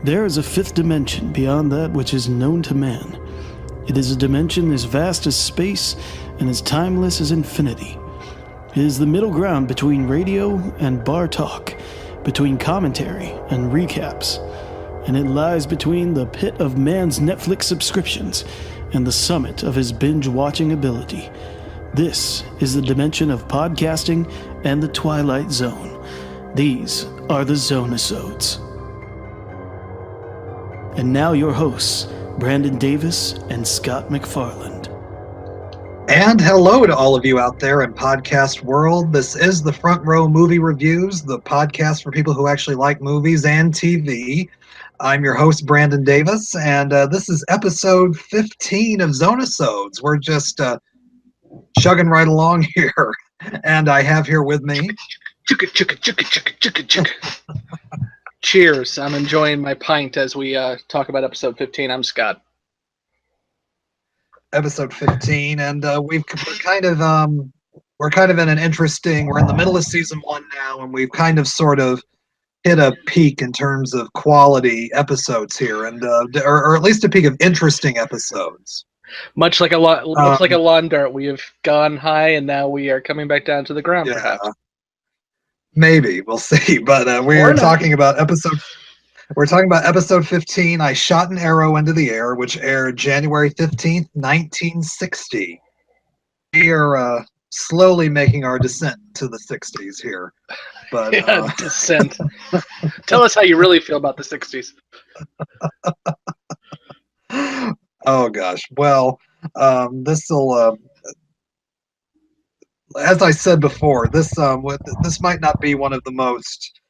There is a fifth dimension beyond that which is known to man. It is a dimension as vast as space and as timeless as infinity. It is the middle ground between radio and bar talk, between commentary and recaps, and it lies between the pit of man's Netflix subscriptions and the summit of his binge-watching ability. This is the dimension of podcasting and the Twilight Zone. These are the Zone-i-Sodes. And now your hosts, Brandon Davis and Scott McFarland. And hello to all of you out there in podcast world. This is the Front Row Movie Reviews, the podcast for people who actually like movies and TV. I'm your host, Brandon Davis, and this is episode 15 of Zone-i-Sodes. We're just chugging right along here. And I have here with me... Cheers. I'm enjoying my pint as we talk about episode 15. I'm Scott. Episode 15, and we're kind of in an interesting. We're in the middle of season 1 now, and we've kind of sort of hit a peak in terms of quality episodes here, and or at least a peak of interesting episodes. Much like a lawn dart, we have gone high, and now we are coming back down to the ground. Yeah. Perhaps. Maybe we'll see, but we're talking about episode. We're talking about episode 15. I Shot an Arrow into the Air, which aired January 15th, 1960. We are slowly making our descent to the 60s here, but descent. Tell us how you really feel about the 60s. Oh gosh. Well, this will. As I said before, this might not be one of the most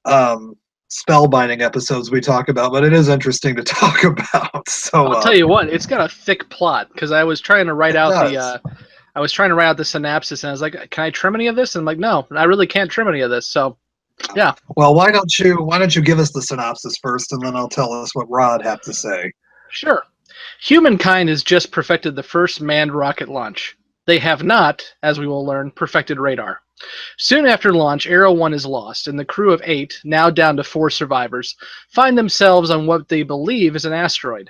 spellbinding episodes we talk about, but it is interesting to talk about. So I'll tell you what, it's got a thick plot because I was trying to write out the synopsis, and I was like, "Can I trim any of this?" And I'm like, "No, I really can't trim any of this." So, yeah. Well, why don't you give us the synopsis first, and then I'll tell us what Rod had to say. Sure. Humankind has just perfected the first manned rocket launch. They have not, as we will learn, perfected radar. Soon after launch, Arrow 1 is lost, and the crew of 8, now down to 4 survivors, find themselves on what they believe is an asteroid.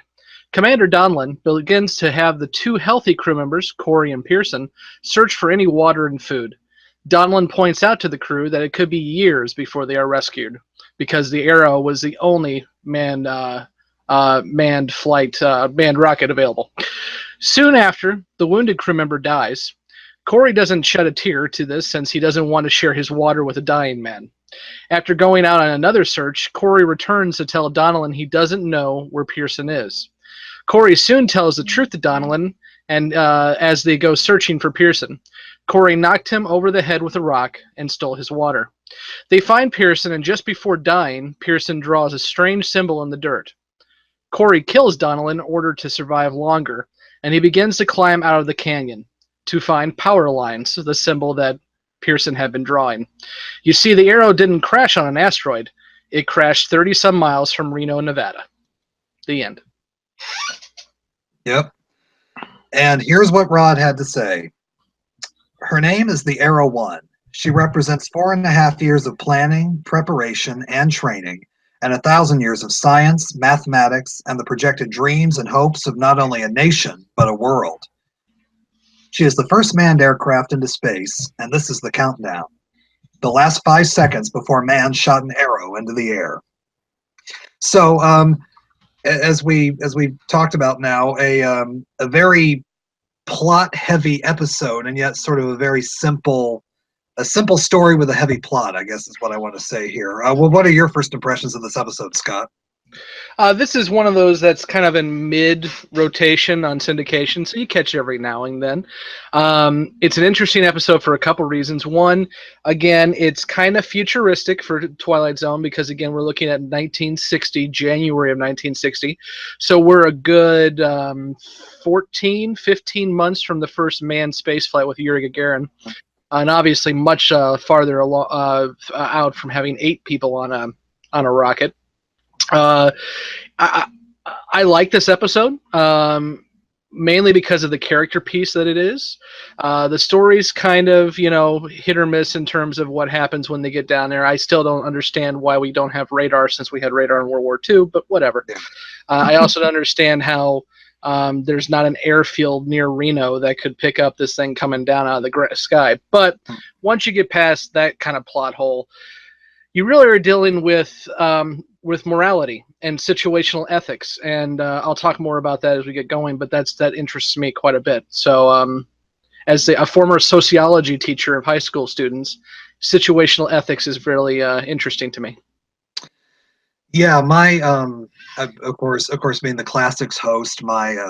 Commander Donlin begins to have the 2 healthy crew members, Corey and Pearson, search for any water and food. Donlin points out to the crew that it could be years before they are rescued, because the Arrow was the only manned rocket available. Soon after, the wounded crew member dies. Corey doesn't shed a tear to this since he doesn't want to share his water with a dying man. After going out on another search, Corey returns to tell Donlin he doesn't know where Pearson is. Corey soon tells the truth to Donlin, and as they go searching for Pearson, Corey knocked him over the head with a rock and stole his water. They find Pearson, and just before dying, Pearson draws a strange symbol in the dirt. Corey kills Donlin in order to survive longer, and he begins to climb out of the canyon to find power lines, the symbol that Pearson had been drawing. You see, the Arrow didn't crash on an asteroid. It crashed 30-some miles from Reno, Nevada. The end. Yep. And here's what Rod had to say. Her name is the Arrow 1. She represents 4.5 years of planning, preparation, and training, and 1,000 years of science, mathematics, and the projected dreams and hopes of not only a nation, but a world. She is the first manned aircraft into space, and this is the countdown. The last 5 seconds before man shot an arrow into the air. So, as we talked about now, a very plot-heavy episode, and yet sort of a very simple story with a heavy plot, I guess is what I want to say here. Well, what are your first impressions of this episode, Scott? This is one of those that's kind of in mid-rotation on syndication, so you catch it every now and then. It's an interesting episode for a couple reasons. One, again, it's kind of futuristic for Twilight Zone because, again, we're looking at 1960, January of 1960. So we're a good 14, 15 months from the first manned spaceflight with Yuri Gagarin. And obviously much farther out from having 8 people on a rocket. I like this episode. mainly because of the character piece that it is. The story's kind of, hit or miss in terms of what happens when they get down there. I still don't understand why we don't have radar, since we had radar in World War II, but whatever. Yeah. I also don't understand how there's not an airfield near Reno that could pick up this thing coming down out of the sky. But once you get past that kind of plot hole, you really are dealing with morality and situational ethics, and I'll talk more about that as we get going. But that interests me quite a bit. So, as a former sociology teacher of high school students, situational ethics is really interesting to me. Yeah, my of course, being the classics host, my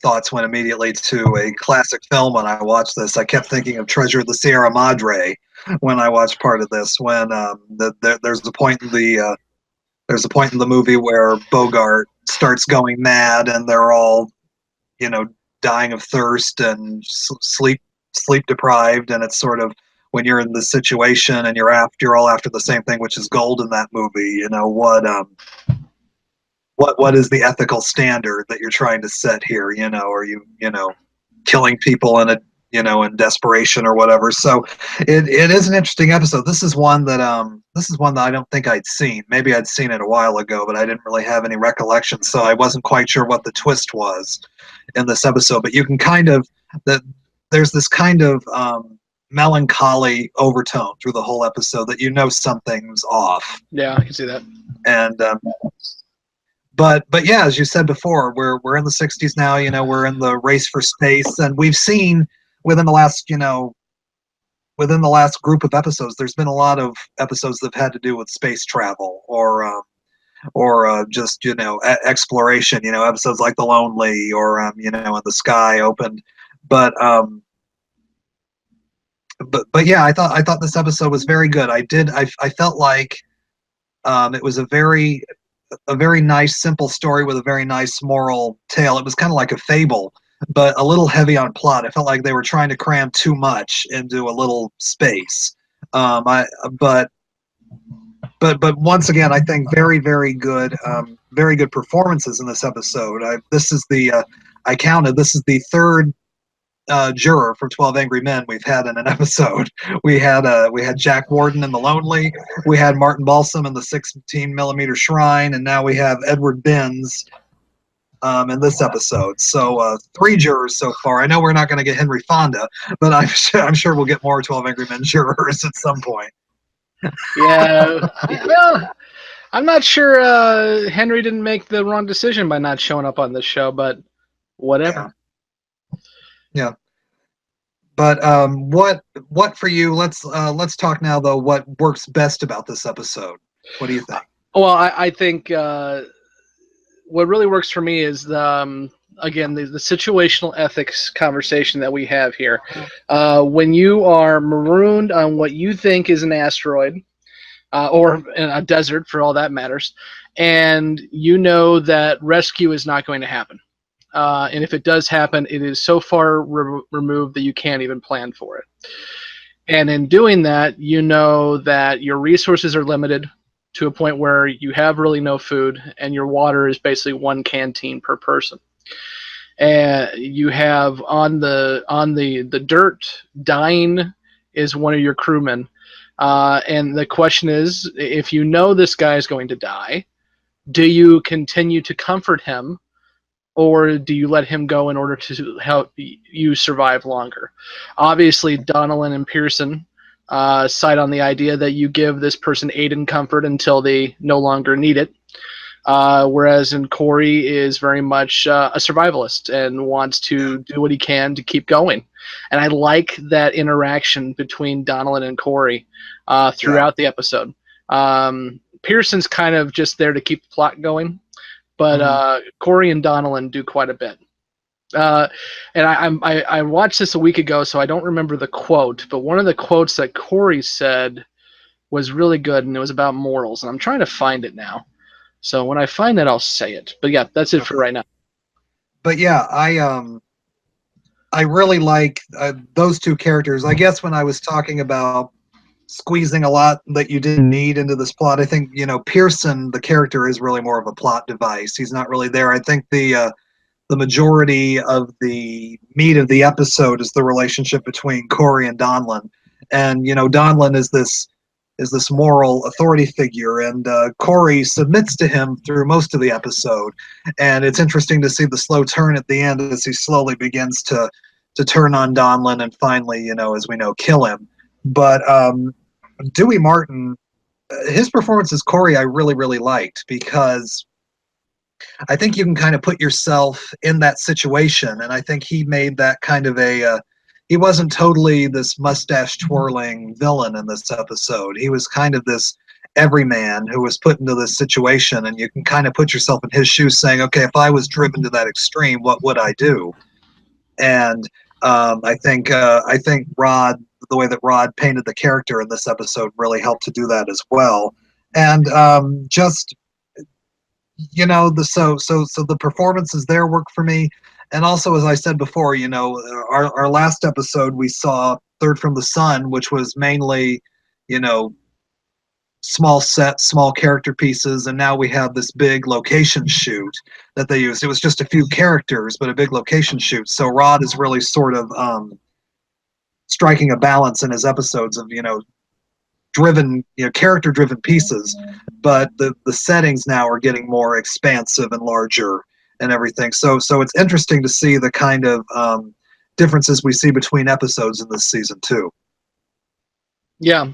thoughts went immediately to a classic film when I watched this. I kept thinking of Treasure of the Sierra Madre when I watched part of this. When there's a point in the movie where Bogart starts going mad, and they're all, dying of thirst and sleep deprived, and it's sort of, when you're in this situation and you're all after the same thing, which is gold in that movie. What is the ethical standard that you're trying to set here? Are you killing people in desperation or whatever? So it is an interesting episode. This is one that I don't think I'd seen. Maybe I'd seen it a while ago, but I didn't really have any recollection, so I wasn't quite sure what the twist was in this episode. But you can there's this kind of melancholy overtone through the whole episode that something's off. Yeah, I can see that. And but yeah, as you said before, we're in the 60s now. We're in the race for space, and we've seen within the last group of episodes, there's been a lot of episodes that have had to do with space travel or just exploration. Episodes like The Lonely or and The Sky Opened, but yeah, I thought this episode was very good. I felt like it was a very nice, simple story with a very nice moral tale. It was kind of like a fable, but a little heavy on plot. I felt like they were trying to cram too much into a little space. But once again, I think very, very good performances in this episode. I counted. This is the third juror from 12 Angry Men we've had in an episode. We had Jack Warden in The Lonely, we had Martin Balsam in the 16mm Shrine, and now we have Edward Binns in this episode. So 3 jurors so far. I know we're not going to get Henry Fonda, but I'm sure we'll get more 12 Angry Men jurors at some point. Yeah, well, I'm not sure Henry didn't make the wrong decision by not showing up on this show, but whatever. Yeah. But what for you? Let's talk now though. What works best about this episode? What do you think? Well, I think what really works for me is again the situational ethics conversation that we have here. When you are marooned on what you think is an asteroid or in a desert, for all that matters, and you know that rescue is not going to happen. And if it does happen, it is so far removed that you can't even plan for it. And in doing that, you know that your resources are limited to a point where you have really no food, and your water is basically 1 canteen per person. And you have on the dirt, dying is one of your crewmen. And the question is, if you know this guy is going to die, do you continue to comfort him, or do you let him go in order to help you survive longer? Obviously, Donnellan and Pearson side on the idea that you give this person aid and comfort until they no longer need it, whereas Corey is very much a survivalist and wants to do what he can to keep going. And I like that interaction between Donnellan and Corey throughout the episode. Pearson's kind of just there to keep the plot going, but Corey and Donnellan do quite a bit. And I watched this a week ago, so I don't remember the quote, but one of the quotes that Corey said was really good, and it was about morals, and I'm trying to find it now. So when I find that, I'll say it. But yeah, that's it for right now. But yeah, I really like those 2 characters. I guess when I was talking about squeezing a lot that you didn't need into this plot, I think Pearson, the character, is really more of a plot device. He's not really there. I think the the majority of the meat of the episode is the relationship between Corey and Donlin. And Donlin is this moral authority figure, and Corey submits to him through most of the episode. And it's interesting to see the slow turn at the end as he slowly begins to turn on Donlin and finally, as we know, kill him. But Dewey Martin, his performance as Corey, I really, really liked, because I think you can kind of put yourself in that situation, and I think he made that kind of he wasn't totally this mustache twirling villain in this episode. He was kind of this everyman who was put into this situation, and you can kind of put yourself in his shoes saying, okay, if I was driven to that extreme, what would I do? And I think Rod, the way that Rod painted the character in this episode, really helped to do that as well. And just the performances there work for me. And also, as I said before, our last episode we saw Third from the Sun, which was mainly, small set, small character pieces, and now we have this big location shoot that they used. It was just a few characters, but a big location shoot. So Rod is really sort of striking a balance in his episodes of, driven, character-driven pieces, but the settings now are getting more expansive and larger and everything. So it's interesting to see the kind of differences we see between episodes in this season too. Yeah.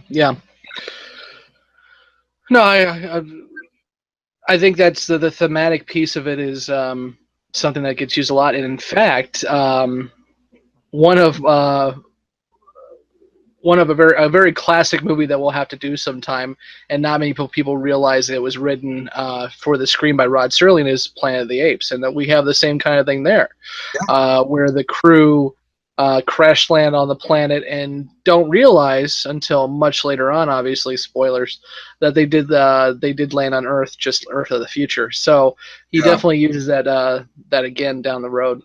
No, I think that's the thematic piece of it is something that gets used a lot, and in fact, one of a very classic movie that we'll have to do sometime, and not many people realize that it was written for the screen by Rod Serling, is Planet of the Apes, and that we have the same kind of thing there, where the crew crash land on the planet and don't realize until much later on, obviously spoilers, that they did land on Earth, just Earth of the future. So he definitely uses that again down the road.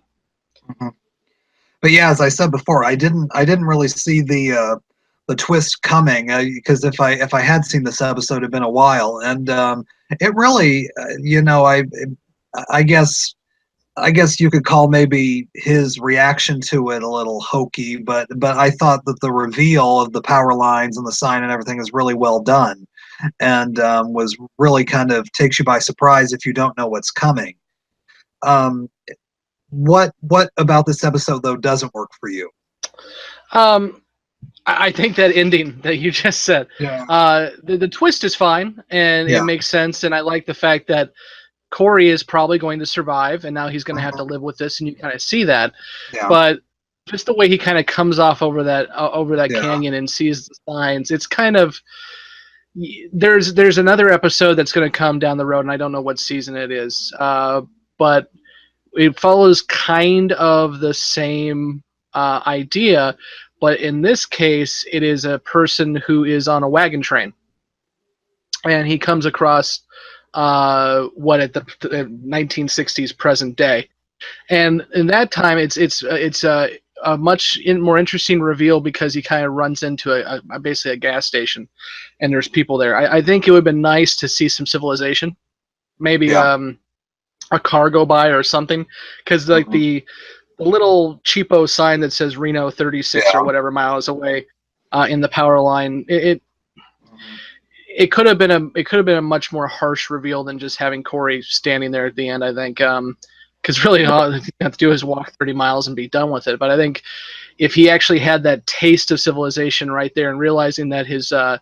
Mm-hmm. But yeah, as I said before, I didn't really see the twist coming, because if I had seen this episode, it'd been a while, and it really, I guess you could call maybe his reaction to it a little hokey, but I thought that the reveal of the power lines and the sign and everything is really well done, and was really kind of takes you by surprise if you don't know what's coming. What about this episode though doesn't work for you? I think that ending that you just said, the twist is fine, and it makes sense, and I like the fact that Corey is probably going to survive, and now he's going to have to live with this, and you kind of see that. Yeah. But just the way he kind of comes off over that canyon and sees the signs, it's kind of there's another episode that's going to come down the road, and I don't know what season it is, but it follows kind of the same idea, but in this case, it is a person who is on a wagon train, and he comes across what at the 1960s present day, and in that time it's a much more interesting reveal, because he kind of runs into basically a gas station, and there's people there. I think it would have been nice to see some civilization, maybe a car go by or something, because like the little cheapo sign that says Reno 36 or whatever miles away in the power line, it could have been a much more harsh reveal than just having Corey standing there at the end, I think, because really all you have to do is walk 30 miles and be done with it. But I think if he actually had that taste of civilization right there, and realizing that his I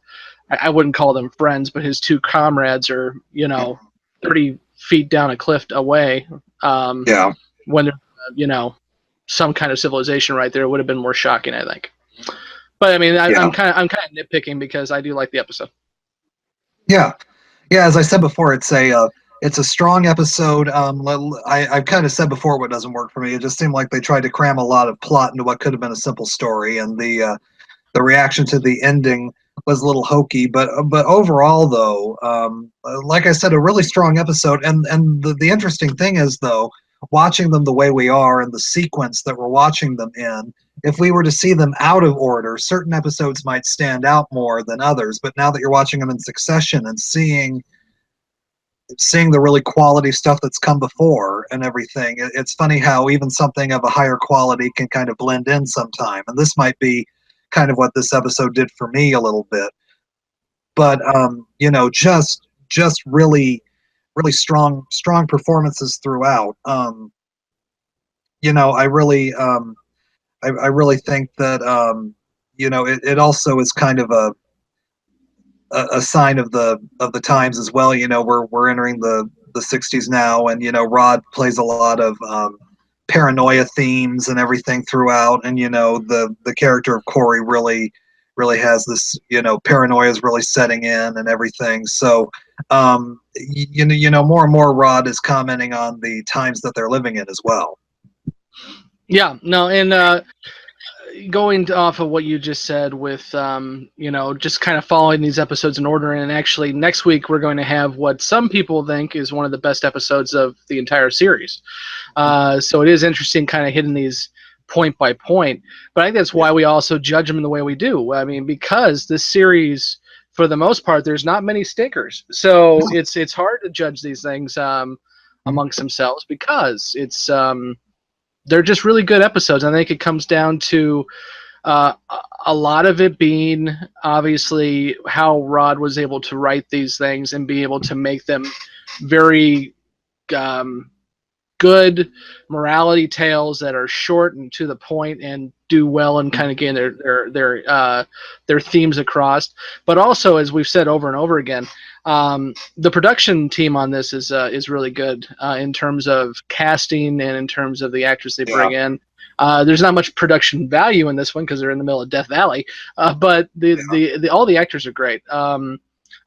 wouldn't call them friends, but his two comrades are 30 feet down a cliff away, when there's some kind of civilization right there, it would have been more shocking, I think. But I mean, I'm kind of nitpicking, because I do like the episode. Yeah. As I said before, it's a strong episode. I've kind of said before what doesn't work for me. It just seemed like they tried to cram a lot of plot into what could have been a simple story, and the reaction to the ending was a little hokey. But overall, though, like I said, a really strong episode. And the interesting thing is, though, watching them the way we are and the sequence that we're watching them in, if we were to see them out of order, certain episodes might stand out more than others. But now that you're watching them in succession and seeing seeing the really quality stuff that's come before and everything. It's funny how even something of a higher quality can kind of blend in sometime, and this might be kind of what this episode did for me a little bit. But just really strong performances throughout. I really I really think that it also is kind of a sign of the times as well. We're entering the 60s now, and Rod plays a lot of paranoia themes and everything throughout, and the character of Corey really has this, paranoia is really setting in and everything. So more and more Rod is commenting on the times that they're living in as well. Yeah, no, and going off of what you just said with, just kind of following these episodes in order, and actually next week we're going to have what some people think is one of the best episodes of the entire series. So it is interesting kind of hitting these point by point, but I think that's why we also judge them in the way we do. I mean, because this series, for the most part, there's not many stinkers. So it's hard to judge these things amongst themselves, because it's they're just really good episodes. I think it comes down to a lot of it being obviously how Rod was able to write these things and be able to make them very good morality tales that are short and to the point and do well and kind of getting their themes across. But also, as we've said over and over again, the production team on this is really good in terms of casting and in terms of the actors they bring in. There's not much production value in this one because they're in the middle of Death Valley, but all the actors are great.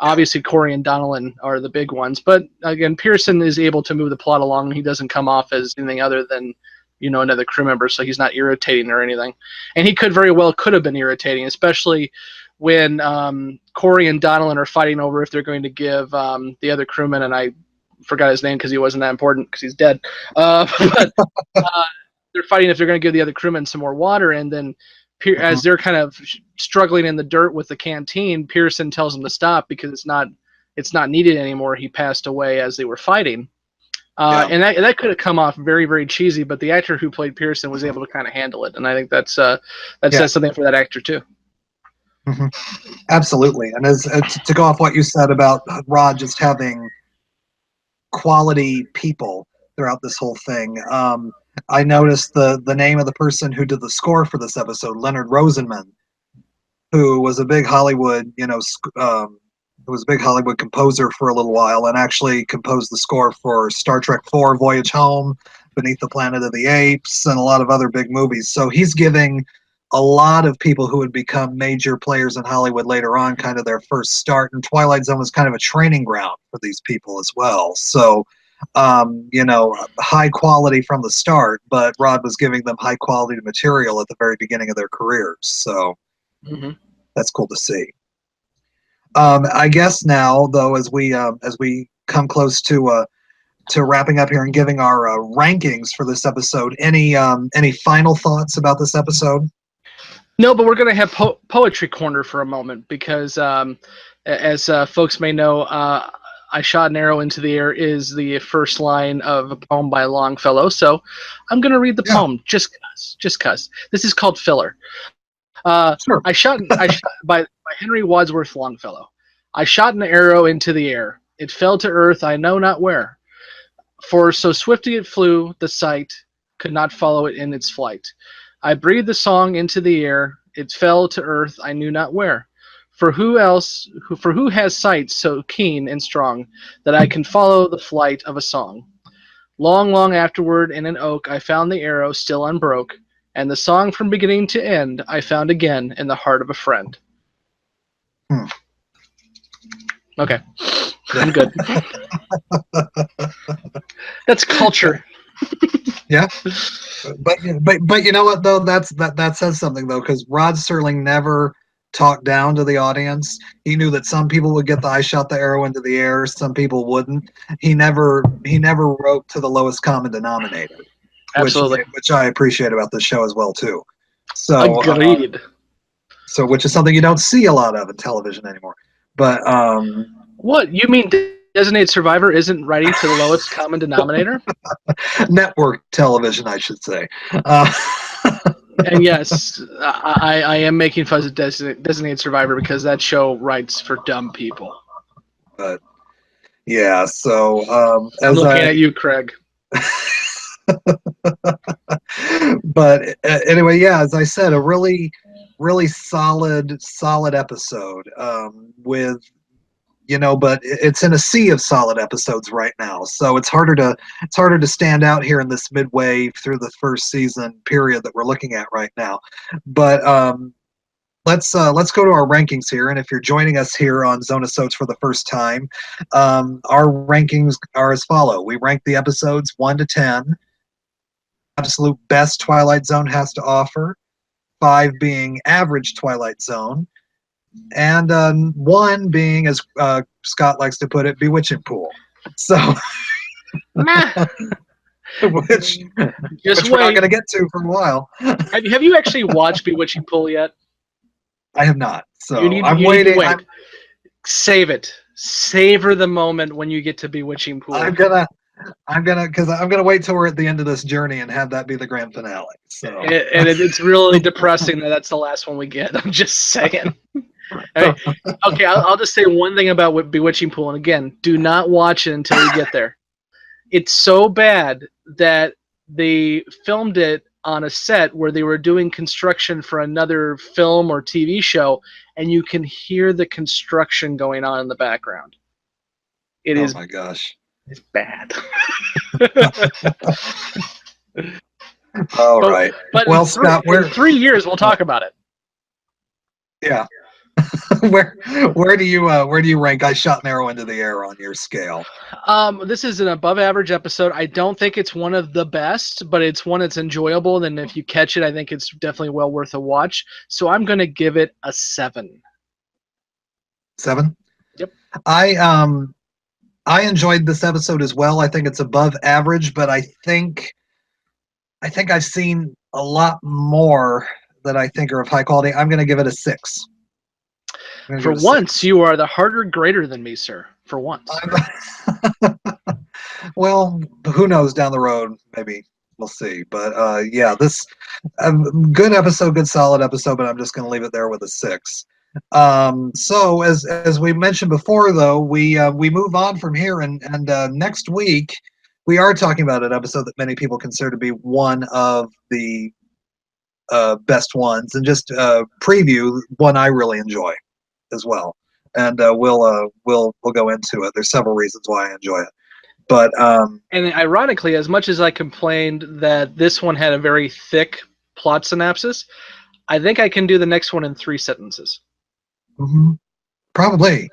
Obviously, Corey and Donnellan are the big ones, but again, Pearson is able to move the plot along. He doesn't come off as anything other than another crew member, so he's not irritating or anything. And he could have been irritating, especially when Corey and Donnellan are fighting over if they're going to give the other crewman, and I forgot his name because he wasn't that important because he's dead. But they're fighting if they're going to give the other crewman some more water, and then as they're kind of struggling in the dirt with the canteen, Pearson tells them to stop because it's not needed anymore. He passed away as they were fighting. And that could have come off very, very cheesy, but the actor who played Pearson was able to kind of handle it, and I think that says something for that actor too. Mm-hmm. Absolutely. And as to go off what you said about Rod just having quality people throughout this whole thing, I noticed the name of the person who did the score for this episode, Leonard Rosenman, who was a big Hollywood, composer for a little while, and actually composed the score for Star Trek IV: Voyage Home, Beneath the Planet of the Apes, and a lot of other big movies. So he's giving a lot of people who would become major players in Hollywood later on kind of their first start, and Twilight Zone was kind of a training ground for these people as well. So high quality from the start, but Rod was giving them high quality material at the very beginning of their careers. So that's cool to see. I guess now, though, as we come close to wrapping up here and giving our rankings for this episode, any final thoughts about this episode? No, but we're going to have Poetry Corner for a moment because, as folks may know, I Shot an Arrow into the Air is the first line of a poem by Longfellow. So I'm going to read the poem just cause. This is called Filler. Sure. I shot by Henry Wadsworth Longfellow. I shot an arrow into the air. It fell to earth, I know not where. For so swiftly it flew, the sight could not follow it in its flight. I breathed the song into the air. It fell to earth, I knew not where. For who has sight so keen and strong that I can follow the flight of a song? Long, long afterward, in an oak, I found the arrow still unbroke, and the song from beginning to end I found again in the heart of a friend. Okay, I'm good. That's culture. Yeah, but you know what though? That says something though, because Rod Serling never talked down to the audience. He knew that some people would get the I shot the arrow into the air, some people wouldn't. He never wrote to the lowest common denominator. Absolutely, which I appreciate about this show as well too. So agreed. So which is something you don't see a lot of in television anymore. But what you mean? Designated Survivor isn't writing to the lowest common denominator. Network television, I should say. And yes, I am making fun of Designated Survivor because that show writes for dumb people. But yeah, so I'm looking at you, Craig. But anyway, yeah, as I said, a really, really solid episode with, but it's in a sea of solid episodes right now, so it's harder to stand out here in this midway through the first season period that we're looking at right now. But let's go to our rankings here, and if you're joining us here on Zone-i-Sodes for the first time, our rankings are as follow. We rank the episodes 1 to 10. Absolute best Twilight Zone has to offer, 5 being average Twilight Zone, and 1 being, as Scott likes to put it, Bewitching Pool. So, which we're not going to get to for a while. Have you actually watched Bewitching Pool yet? I have not. So I'm waiting. Wait. Save it. Savor the moment when you get to Bewitching Pool. I'm gonna wait till we're at the end of this journey and have that be the grand finale. So, it's really depressing that that's the last one we get. I'm just saying. Okay, I'll just say one thing about Bewitching Pool, and again, do not watch it until you get there. It's so bad that they filmed it on a set where they were doing construction for another film or TV show, and you can hear the construction going on in the background. Oh my gosh. It's bad. All right. But well, Scott, in 3 years we'll talk about it. Yeah. where do you rank I Shot an Arrow into the Air on your scale? This is an above average episode. I don't think it's one of the best, but it's one that's enjoyable. And if you catch it, I think it's definitely well worth a watch. So I'm going to give it a 7. 7? Yep. I enjoyed this episode as well. I think it's above average, but I think I've seen a lot more that I think are of high quality. I'm going to give it a 6. For once, you are the harder grader than me, sir. For once. Well, who knows down the road? Maybe we'll see. But yeah, this good episode, good solid episode. But I'm just going to leave it there with a 6. So as we mentioned before, though, we move on from here, and next week we are talking about an episode that many people consider to be one of the best ones, and just preview one I really enjoy as well, and we'll go into it. There's several reasons why I enjoy it, but and ironically, as much as I complained that this one had a very thick plot synopsis, I think I can do the next one in 3 sentences. Mm-hmm. Probably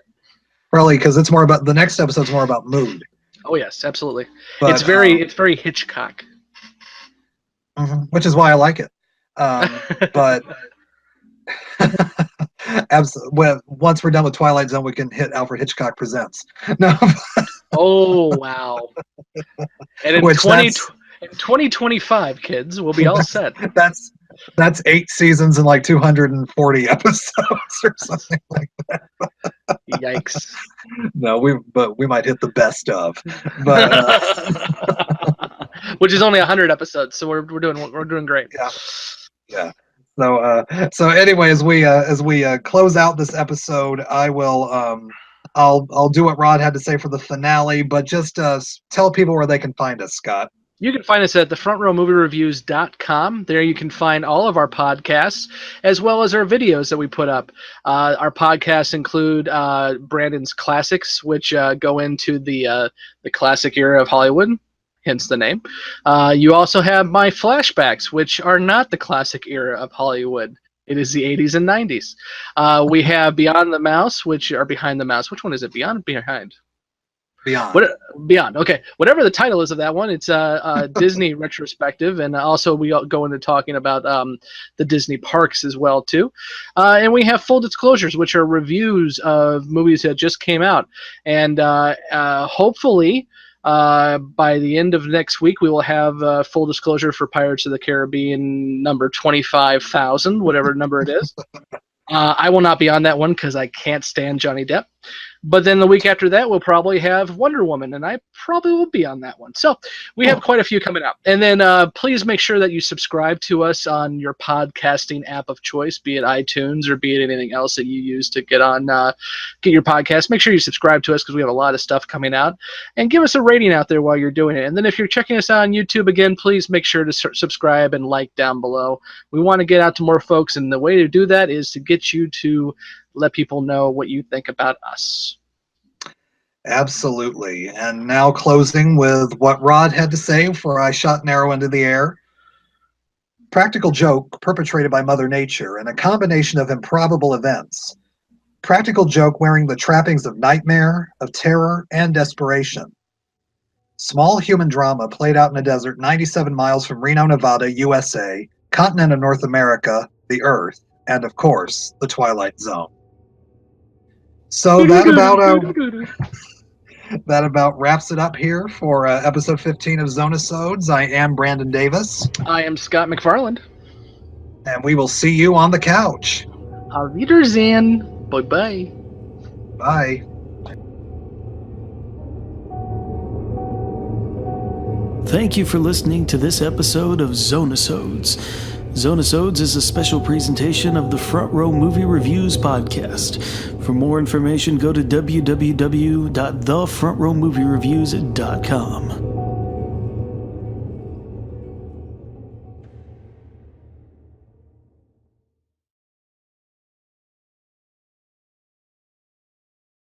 because it's more about the next episode's more about mood. Oh yes, absolutely. But, it's very Hitchcock, which is why I like it. But absolutely. Well, once we're done with Twilight Zone, we can hit Alfred Hitchcock Presents. No. Oh wow! And in 2025, kids, we'll be all set. That's 8 seasons and like 240 episodes or something like that. Yikes! No, we might hit the best of, but which is only 100 episodes, so we're doing great. Yeah. So anyway, as we close out this episode, I will I'll do what Rod had to say for the finale, but just tell people where they can find us, Scott. You can find us at thefrontrowmoviereviews.com. There you can find all of our podcasts, as well as our videos that we put up. Our podcasts include Brandon's Classics, which go into the classic era of Hollywood, hence the name. You also have my flashbacks, which are not the classic era of Hollywood. It is the 80s and 90s. We have Beyond the Mouse, which are Behind the Mouse. Which one is it? Beyond or Behind? Beyond. Okay. Whatever the title is of that one, it's a Disney retrospective, and also we go into talking about the Disney parks as well too. And we have Full Disclosures, which are reviews of movies that just came out, and hopefully by the end of next week we will have Full Disclosure for Pirates of the Caribbean number 25,000, whatever number it is. I will not be on that one because I can't stand Johnny Depp. But then the week after that, we'll probably have Wonder Woman, and I probably will be on that one. So we have quite a few coming up. And then please make sure that you subscribe to us on your podcasting app of choice, be it iTunes or be it anything else that you use to get on get your podcast. Make sure you subscribe to us because we have a lot of stuff coming out. And give us a rating out there while you're doing it. And then if you're checking us out on YouTube, again, please make sure to subscribe and like down below. We want to get out to more folks, and the way to do that is to get you to let people know what you think about us. Absolutely. And now closing with what Rod had to say before I shot an arrow into the air. Practical joke perpetrated by Mother Nature and a combination of improbable events. Practical joke wearing the trappings of nightmare, of terror, and desperation. Small human drama played out in a desert 97 miles from Reno, Nevada, USA, continent of North America, the Earth, and of course, the Twilight Zone. So that about wraps it up here for episode 15 of Zone-i-Sodes. I am Brandon Davis. I am Scott McFarland. And we will see you on the couch. Auf Wiedersehen. Bye-bye. Bye. Thank you for listening to this episode of Zone-i-Sodes. Zone-i-Sodes is a special presentation of the Front Row Movie Reviews podcast. For more information, go to www.thefrontrowmoviereviews.com.